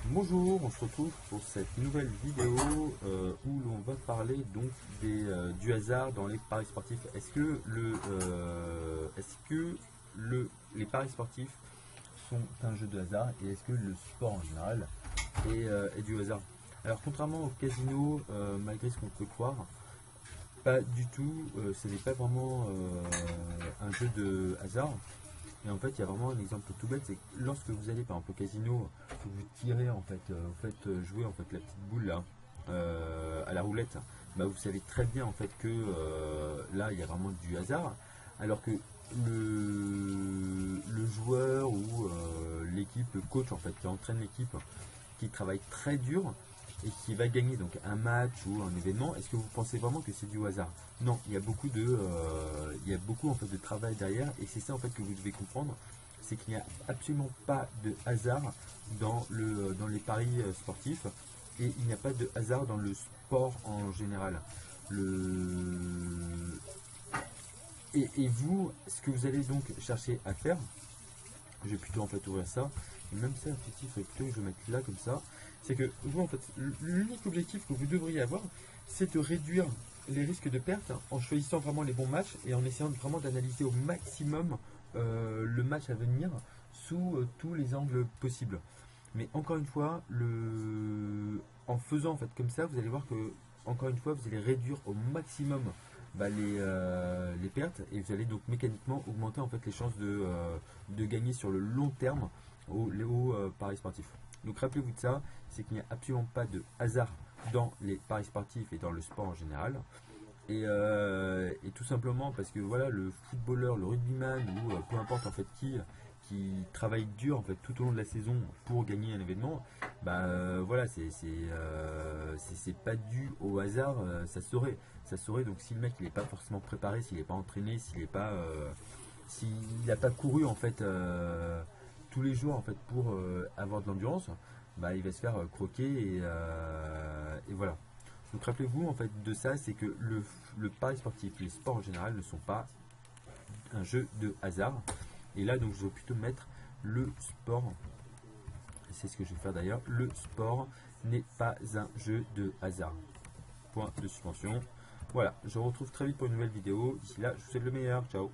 Bonjour, on se retrouve pour cette nouvelle vidéo où l'on va parler donc du hasard dans les paris sportifs. Les paris sportifs sont un jeu de hasard et est-ce que le sport en général est du hasard? Alors contrairement au casino, malgré ce qu'on peut croire, pas du tout, ce n'est pas vraiment un jeu de hasard. Et en fait, il y a vraiment un exemple tout bête, c'est que lorsque vous allez par exemple au casino, que vous tirez en fait, vous faites jouer en fait la petite boule là à la roulette, bah, vous savez très bien en fait que là il y a vraiment du hasard, alors que le joueur ou l'équipe, le coach en fait qui entraîne l'équipe, qui travaille très dur et qui va gagner donc un match ou un événement, est-ce que vous pensez vraiment que c'est du hasard? Non, il y a beaucoup en fait de travail derrière et c'est ça en fait que vous devez comprendre, c'est qu'il n'y a absolument pas de hasard dans les paris sportifs et il n'y a pas de hasard dans le sport en général. Le... et vous, ce que vous allez donc chercher à faire, je vais plutôt en fait ouvrir ça, et même ça, effectivement, il faudrait plutôt que je le mette là comme ça, c'est que vous en fait, l'unique objectif que vous devriez avoir, c'est de réduire les risques de perte en choisissant vraiment les bons matchs et en essayant vraiment d'analyser au maximum le match à venir sous tous les angles possibles. Mais encore une fois, en faisant en fait comme ça, vous allez voir que encore une fois, vous allez réduire au maximum bah, les pertes et vous allez donc mécaniquement augmenter en fait les chances de gagner sur le long terme au paris sportifs. Donc rappelez-vous de ça, c'est qu'il n'y a absolument pas de hasard dans les paris sportifs et dans le sport en général. Et tout simplement parce que voilà, le footballeur, le rugbyman ou peu importe en fait qui travaille dur en fait tout au long de la saison pour gagner un événement, bah voilà, c'est pas dû au hasard, ça saurait. Donc si le mec il est pas forcément préparé, s'il est pas entraîné, s'il n'a pas couru en fait tous les jours en fait pour avoir de l'endurance, bah il va se faire croquer et voilà. Donc rappelez-vous en fait de ça, c'est que le pari sportif, les sports en général ne sont pas un jeu de hasard. Et là donc je vais plutôt mettre le sport, c'est ce que je vais faire d'ailleurs, le sport n'est pas un jeu de hasard. Point de suspension. Voilà, je vous retrouve très vite pour une nouvelle vidéo. D'ici là, je vous souhaite le meilleur. Ciao.